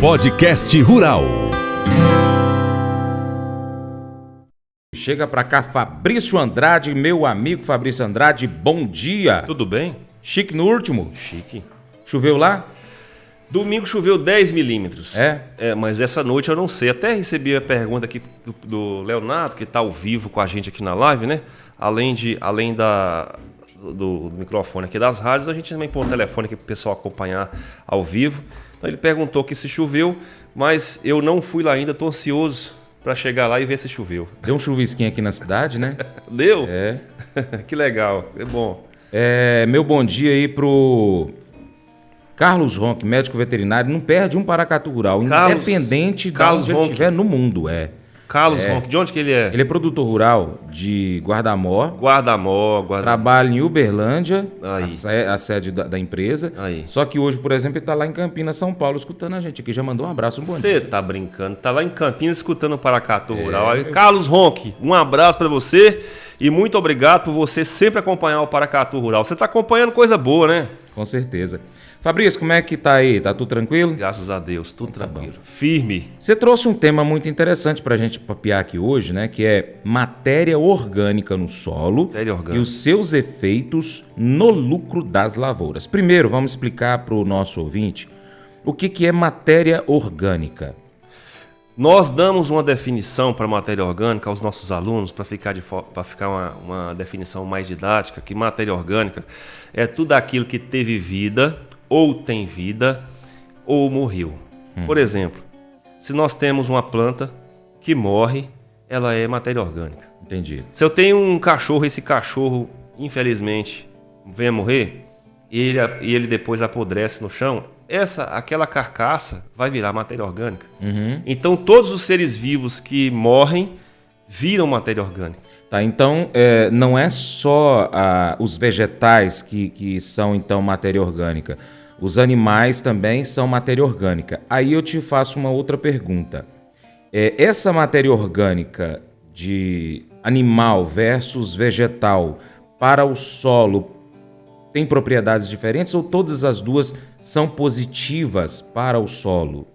Podcast Rural. Chega pra cá Fabrício Andrade, meu amigo Fabrício Andrade, bom dia. Tudo bem? Chique no último? Chique. Choveu lá? Domingo choveu 10 milímetros. É? Mas essa noite eu não sei. Até recebi a pergunta aqui do Leonardo, que está ao vivo com a gente aqui na live, né? Além do microfone aqui das rádios, a gente também põe o telefone aqui para o pessoal acompanhar ao vivo. Então ele perguntou que se choveu, mas eu não fui lá ainda, estou ansioso para chegar lá e ver se choveu. Deu um chuvisquinho aqui na cidade, né? Deu? É. Que legal, é bom. Meu bom dia aí pro Carlos Ronck, médico veterinário. Não perde um Paracatu Rural, independente de onde ele estiver no mundo. Carlos Ronck, de onde que ele é? Ele é produtor rural de Guarda-Amor. Trabalha em Uberlândia, a sede da empresa. Aí. Só que hoje, por exemplo, ele está lá em Campinas, São Paulo, escutando a gente aqui. Já mandou um abraço, um bom dia. Você tá brincando, tá lá em Campinas escutando o Paracatu Rural. Aí, Carlos Ronck, um abraço para você e muito obrigado por você sempre acompanhar o Paracatu Rural. Você tá acompanhando coisa boa, né? Com certeza. Fabrício, como é que tá aí? Tá tudo tranquilo? Graças a Deus, tudo Tá tranquilo. bom. Firme. Você trouxe um tema muito interessante para a gente papear aqui hoje, né? Que é matéria orgânica no solo Matéria orgânica. e os seus efeitos no lucro das lavouras. Primeiro, vamos explicar para o nosso ouvinte o que é matéria orgânica. Nós damos uma definição para matéria orgânica aos nossos alunos para ficar uma definição mais didática, que matéria orgânica é tudo aquilo que teve vida, ou tem vida, ou morreu. Por exemplo, se nós temos uma planta que morre, ela é matéria orgânica. Entendi. Se eu tenho um cachorro, esse cachorro, infelizmente, vem a morrer, e ele depois apodrece no chão, aquela carcaça vai virar matéria orgânica. Então, todos os seres vivos que morrem viram matéria orgânica. Tá, então não é só os vegetais que são então matéria orgânica. Os animais também são matéria orgânica. Aí eu te faço uma outra pergunta. Essa matéria orgânica de animal versus vegetal para o solo tem propriedades diferentes ou todas as duas são positivas para o solo?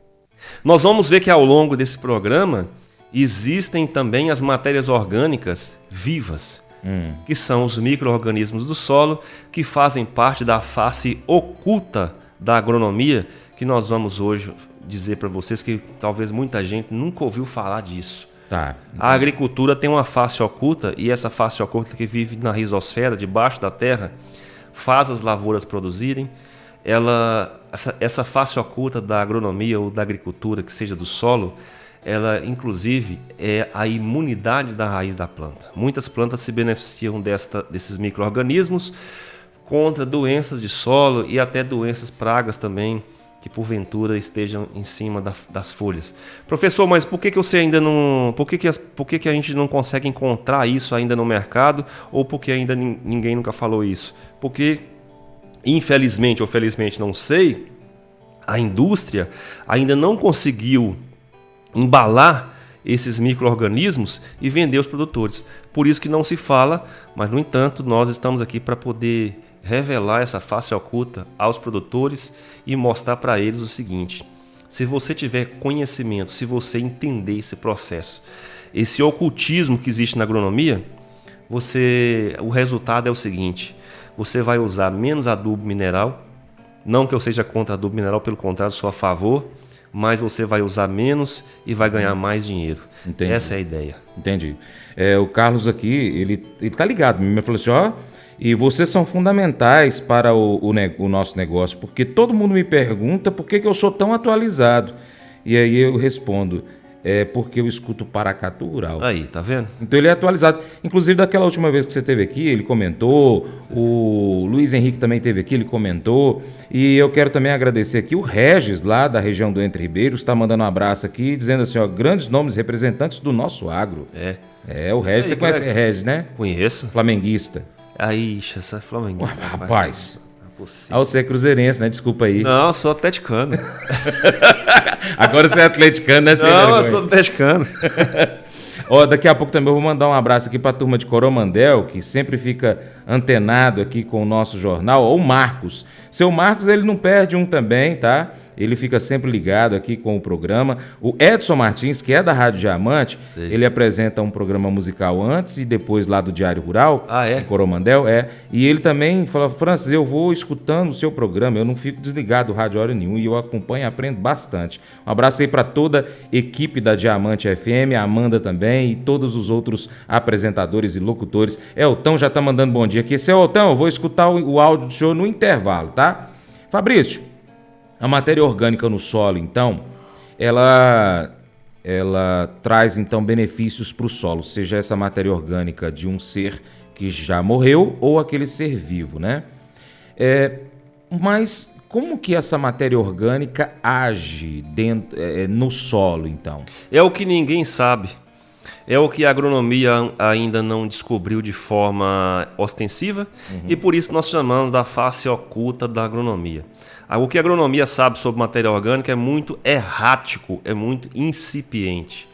Nós vamos ver que ao longo desse programa existem também as matérias orgânicas vivas, que são os micro-organismos do solo, que fazem parte da face oculta da agronomia, que nós vamos hoje dizer para vocês que talvez muita gente nunca ouviu falar disso. Tá. A agricultura tem uma face oculta, e essa face oculta que vive na rizosfera, debaixo da terra, faz as lavouras produzirem. Essa face oculta da agronomia ou da agricultura, que seja do solo, ela inclusive é a imunidade da raiz da planta. Muitas plantas se beneficiam desses micro-organismos contra doenças de solo e até doenças pragas também, que porventura estejam em cima das folhas. Professor, mas por que você ainda não... Por que a gente não consegue encontrar isso ainda no mercado? Ou porque ainda ninguém nunca falou isso? Porque, infelizmente ou felizmente, não sei, a indústria ainda não conseguiu embalar esses micro-organismos e vender aos produtores. Por isso que não se fala, mas, no entanto, nós estamos aqui para poder revelar essa face oculta aos produtores e mostrar para eles o seguinte: se você tiver conhecimento, se você entender esse processo, esse ocultismo que existe na agronomia, o resultado é o seguinte: você vai usar menos adubo mineral. Não que eu seja contra adubo mineral, pelo contrário, sou a favor, mas você vai usar menos e vai ganhar mais dinheiro. Entendi. Essa é a ideia. Entendi. O Carlos aqui, ele tá ligado, ele falou assim, e vocês são fundamentais para o nosso negócio, porque todo mundo me pergunta por que eu sou tão atualizado. E aí eu respondo, porque eu escuto Paracatu Rural. Aí, tá vendo? Então ele é atualizado. Inclusive, daquela última vez que você esteve aqui, ele comentou, o Luiz Henrique também esteve aqui, ele comentou, e eu quero também agradecer aqui o Regis, lá da região do Entre Ribeiros, está mandando um abraço aqui, dizendo assim, grandes nomes representantes do nosso agro. O Regis, você conhece o Regis, né? Conheço. Flamenguista. Aí, essa é flamenguista. Rapaz. Você é cruzeirense, né? Desculpa aí. Não, eu sou atleticano. Agora você é atleticano, né? Não, eu sou atleticano. Daqui a pouco também eu vou mandar um abraço aqui para a turma de Coromandel, que sempre fica antenado aqui com o nosso jornal. O Marcos. Seu Marcos, ele não perde um também, tá? ele fica sempre ligado aqui com o programa. O Edson Martins, que é da Rádio Diamante, ele apresenta um programa musical antes e depois lá do Diário Rural, em Coromandel, e ele também fala, Francis, eu vou escutando o seu programa, eu não fico desligado do rádio hora nenhuma, e eu acompanho e aprendo bastante. Um abraço aí para toda a equipe da Diamante FM, a Amanda também, e todos os outros apresentadores e locutores. Elton já tá mandando bom dia aqui. Seu Elton, eu vou escutar o áudio do senhor no intervalo, tá? Fabrício, a matéria orgânica no solo, então, ela traz, então, benefícios para o solo, seja essa matéria orgânica de um ser que já morreu ou aquele ser vivo, né? Mas como que essa matéria orgânica age no solo, então? É o que ninguém sabe. É o que a agronomia ainda não descobriu de forma ostensiva, e por isso nós chamamos da face oculta da agronomia. O que a agronomia sabe sobre matéria orgânica é muito errático, é muito incipiente.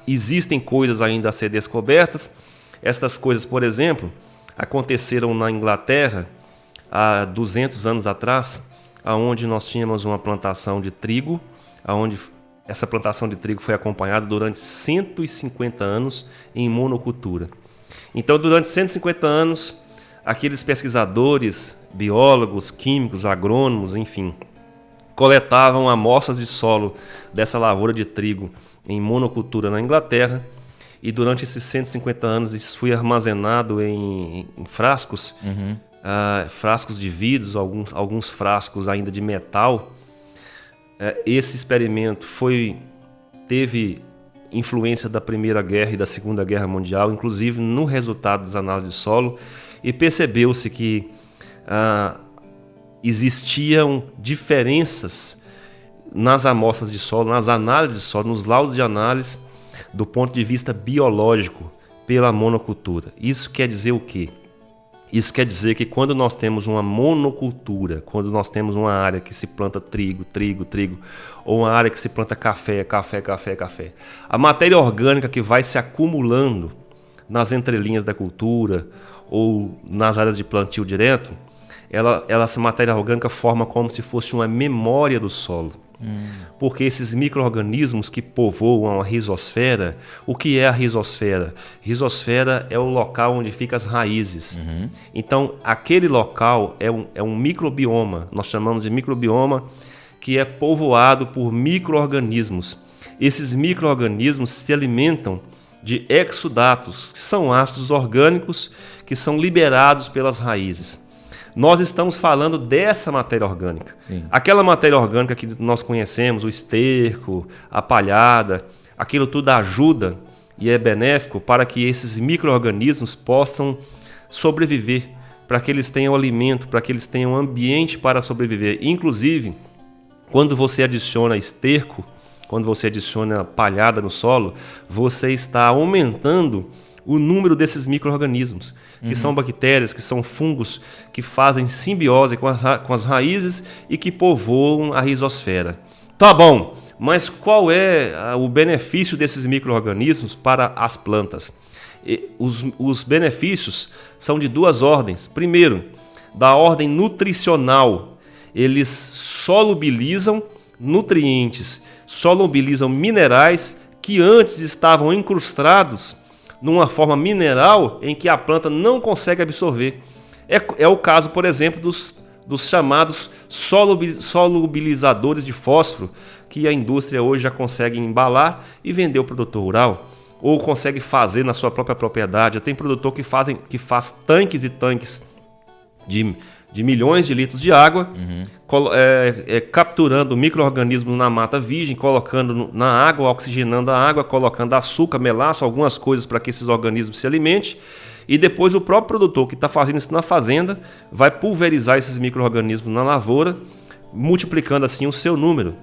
Existem coisas ainda a ser descobertas. Estas coisas, por exemplo, aconteceram na Inglaterra há 200 anos atrás, onde nós tínhamos uma plantação de trigo, onde essa plantação de trigo foi acompanhada durante 150 anos em monocultura. Então, durante 150 anos, aqueles pesquisadores, biólogos, químicos, agrônomos, enfim, coletavam amostras de solo dessa lavoura de trigo em monocultura na Inglaterra, e durante esses 150 anos isso foi armazenado em frascos, frascos de vidros, alguns frascos ainda de metal. Esse experimento teve influência da Primeira Guerra e da Segunda Guerra Mundial, inclusive no resultado das análises de solo, e percebeu-se que existiam diferenças nas amostras de solo, nas análises de solo, nos laudos de análise, do ponto de vista biológico, pela monocultura. Isso quer dizer o quê? Isso quer dizer que quando nós temos uma monocultura, quando nós temos uma área que se planta trigo, ou uma área que se planta café, a matéria orgânica que vai se acumulando nas entrelinhas da cultura ou nas áreas de plantio direto, essa matéria orgânica forma como se fosse uma memória do solo. Porque esses micro-organismos que povoam a rizosfera, o que é a rizosfera? Rizosfera é o local onde ficam as raízes. Então, aquele local é um microbioma, nós chamamos de microbioma, que é povoado por micro-organismos. Esses micro-organismos se alimentam de exudatos, que são ácidos orgânicos que são liberados pelas raízes. Nós estamos falando dessa matéria orgânica. Sim. Aquela matéria orgânica que nós conhecemos, o esterco, a palhada, aquilo tudo ajuda e é benéfico para que esses micro-organismos possam sobreviver, para que eles tenham alimento, para que eles tenham ambiente para sobreviver. Inclusive, quando você adiciona esterco, quando você adiciona palhada no solo, você está aumentando o número desses micro-organismos, que são bactérias, que são fungos, que fazem simbiose com as raízes e que povoam a rizosfera. Tá bom, mas qual é o benefício desses micro-organismos para as plantas? Os benefícios são de duas ordens. Primeiro, da ordem nutricional, eles solubilizam nutrientes, solubilizam minerais que antes estavam incrustados numa forma mineral em que a planta não consegue absorver. É o caso, por exemplo, dos chamados solubilizadores de fósforo, que a indústria hoje já consegue embalar e vender ao produtor rural, ou consegue fazer na sua própria propriedade. Tem produtor que faz tanques e tanques de milhões de litros de água, capturando micro-organismos na mata virgem, colocando na água, oxigenando a água, colocando açúcar, melaço, algumas coisas para que esses organismos se alimentem. E depois o próprio produtor que está fazendo isso na fazenda vai pulverizar esses micro-organismos na lavoura, multiplicando assim o seu número,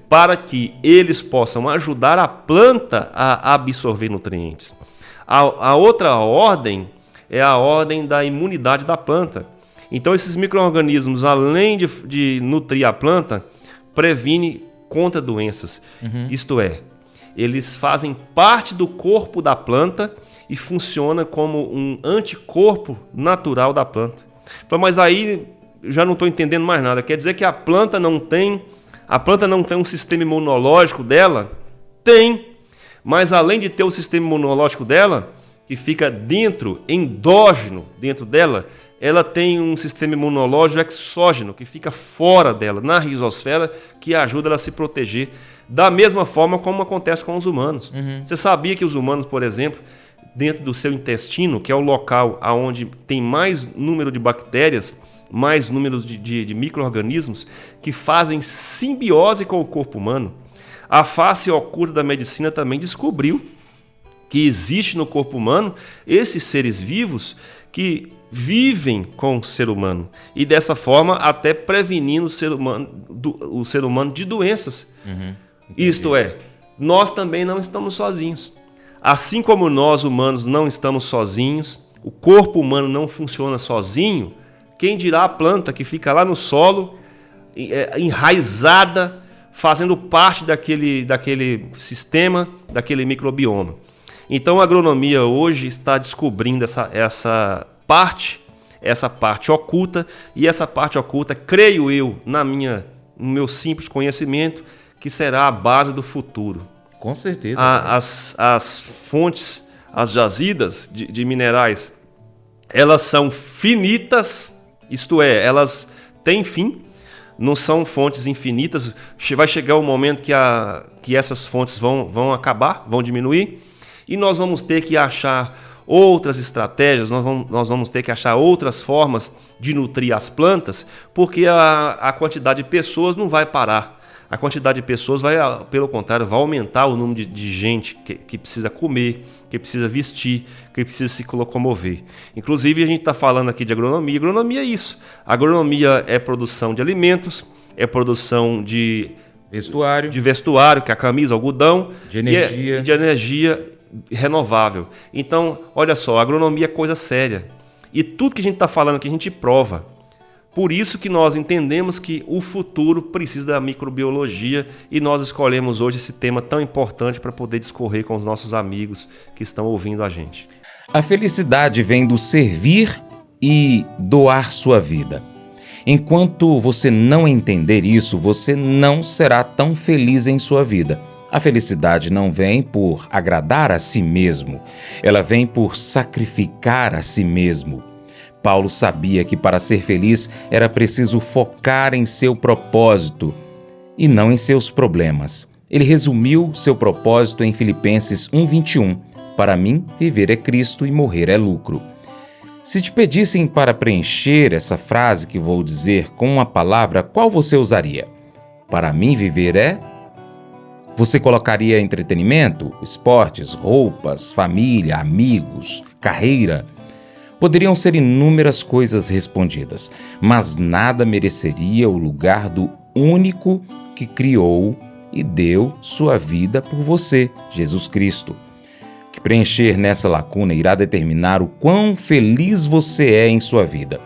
para que eles possam ajudar a planta a absorver nutrientes. A outra ordem é a ordem da imunidade da planta. Então esses micro-organismos, além de nutrir a planta, previnem contra doenças. Isto é, eles fazem parte do corpo da planta e funcionam como um anticorpo natural da planta. Mas aí já não estou entendendo mais nada. Quer dizer que a planta não tem um sistema imunológico dela? Tem. Mas além de ter o sistema imunológico dela, que fica endógeno dentro dela, ela tem um sistema imunológico exógeno, que fica fora dela, na rizosfera, que ajuda ela a se proteger, da mesma forma como acontece com os humanos. Você sabia que os humanos, por exemplo, dentro do seu intestino, que é o local onde tem mais número de bactérias, mais número de micro-organismos, que fazem simbiose com o corpo humano? A face oculta da medicina também descobriu que existe no corpo humano esses seres vivos que vivem com o ser humano e dessa forma até prevenindo o ser humano de doenças. Isto é, nós também não estamos sozinhos. Assim como nós humanos não estamos sozinhos, o corpo humano não funciona sozinho, quem dirá a planta que fica lá no solo, enraizada, fazendo parte daquele sistema, daquele microbioma. Então a agronomia hoje está descobrindo essa parte oculta, e essa parte oculta, creio eu, no meu simples conhecimento, que será a base do futuro. Com certeza. As fontes, as jazidas de minerais, elas são finitas, isto é, elas têm fim, não são fontes infinitas. Vai chegar o momento que essas fontes vão acabar, vão diminuir, e nós vamos ter que achar outras estratégias, nós vamos ter que achar outras formas de nutrir as plantas, porque a quantidade de pessoas não vai parar. A quantidade de pessoas pelo contrário, vai aumentar o número de gente que precisa comer, que precisa vestir, que precisa se locomover. Inclusive, a gente está falando aqui de agronomia. Agronomia é isso. Agronomia é produção de alimentos, é produção de vestuário, que é a camisa, algodão, de energia renovável. Então, olha só, a agronomia é coisa séria. E tudo que a gente está falando aqui, a gente prova. Por isso que nós entendemos que o futuro precisa da microbiologia e nós escolhemos hoje esse tema tão importante para poder discorrer com os nossos amigos que estão ouvindo a gente. A felicidade vem do servir e doar sua vida. Enquanto você não entender isso, você não será tão feliz em sua vida. A felicidade não vem por agradar a si mesmo, ela vem por sacrificar a si mesmo. Paulo sabia que para ser feliz era preciso focar em seu propósito e não em seus problemas. Ele resumiu seu propósito em Filipenses 1:21. Para mim, viver é Cristo e morrer é lucro. Se te pedissem para preencher essa frase que vou dizer com uma palavra, qual você usaria? Para mim, viver é... Você colocaria entretenimento, esportes, roupas, família, amigos, carreira? Poderiam ser inúmeras coisas respondidas, mas nada mereceria o lugar do único que criou e deu sua vida por você, Jesus Cristo. Que preencher nessa lacuna irá determinar o quão feliz você é em sua vida.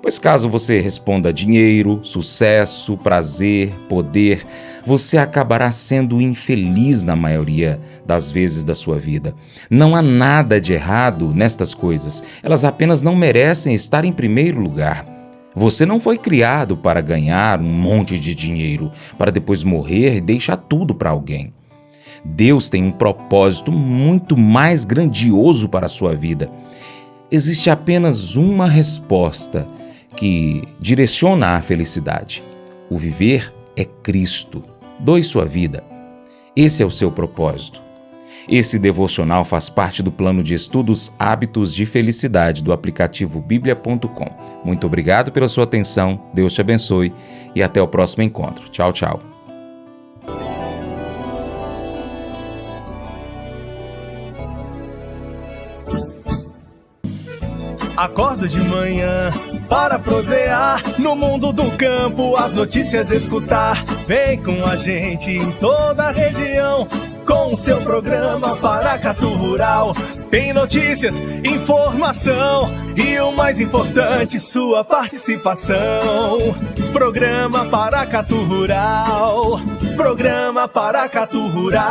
Pois caso você responda dinheiro, sucesso, prazer, poder, você acabará sendo infeliz na maioria das vezes da sua vida. Não há nada de errado nestas coisas, elas apenas não merecem estar em primeiro lugar. Você não foi criado para ganhar um monte de dinheiro, para depois morrer e deixar tudo para alguém. Deus tem um propósito muito mais grandioso para a sua vida. Existe apenas uma resposta que direciona a felicidade. O viver é Cristo. Doe sua vida. Esse é o seu propósito. Esse devocional faz parte do plano de estudos Hábitos de Felicidade do aplicativo biblia.com. Muito obrigado pela sua atenção, Deus te abençoe e até o próximo encontro. Tchau, tchau. Acordo de manhã para prosear no mundo do campo, as notícias escutar. Vem com a gente em toda a região com o seu programa Paracatu Rural. Tem notícias, informação e o mais importante, sua participação. Programa Paracatu Rural. Programa Paracatu Rural.